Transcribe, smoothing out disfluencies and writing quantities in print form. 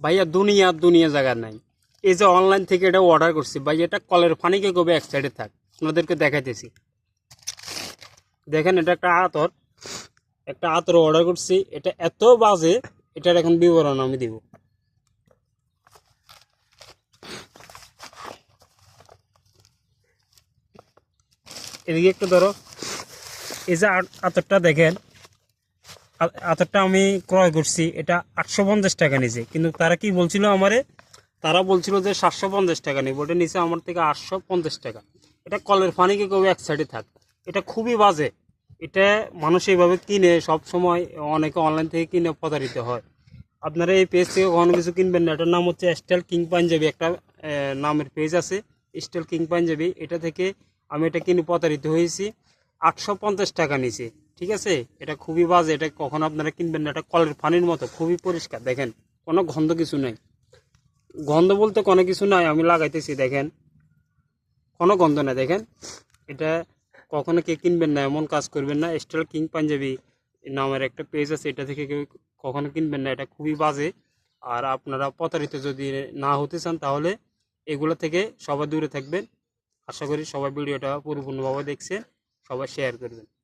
ভাইয়া দুনিয়া দুনিয়া জায়গা নাই। এই যে অনলাইন থেকে এটা অর্ডার করছি ভাই, এটা কলের পানিকে কবে এক সাইডে থাক, আপনাদেরকে দেখাইতেছি। দেখেন এটা একটা আতর অর্ডার করছি, এটা এত বাজে, এটার এখন বিবরণ আমি দিব। এদিকে একটু ধরো, এই যে আতরটা দেখেন, আতরটা আমি ক্রয় করছি, এটা 850 টাকা নিছে, কিন্তু তারা কি বলছিল আমারে, তারা বলছিল যে 750 টাকা নেব, ওটা নিচে আমার থেকে 850 টাকা। এটা কলের পানিকে কেউ এক সাইডে থাক, এটা খুবই বাজে। এটা মানুষ এইভাবে কিনে সব সময়, অনেকে অনলাইন থেকে কিনে প্রতারিত হয়। আপনারা এই পেজ থেকে কখনো কিছু কিনবেন না। এটার নাম হচ্ছে স্টাইল কিং পাঞ্জাবি, একটা নামের পেজ আছে স্টাইল কিং পাঞ্জাবি। এটা থেকে আমি এটা কিনে প্রতারিত হয়েছি, 850 টাকা নিচে। ঠিক আছে, এটা খুবই বাজে, এটা কখনো আপনারা কিনবেন না। এটা কলের পানির মতো খুবই পরিষ্কার, দেখেন কোনো গন্ধ কিছু নেই। গন্ধ বলতে কোনো কিছু নাই, আমি লাগাইতেছি দেখেন, কোনো গন্ধ নাই দেখেন। এটা কখনো কে কিনবেন না, এমন কাজ করবেন না। স্টাইল কিং পাঞ্জাবি নামের একটা পেজ আছে, এটা থেকে কেউ কখনো কিনবেন না, এটা খুবই বাজে। আর আপনারা প্রতারিত যদি না হতে চান, তাহলে এগুলো থেকে সবাই দূরে থাকবেন। আশা করি সবাই ভিডিওটা পরিপূর্ণভাবে দেখছেন, সবাই শেয়ার করবেন।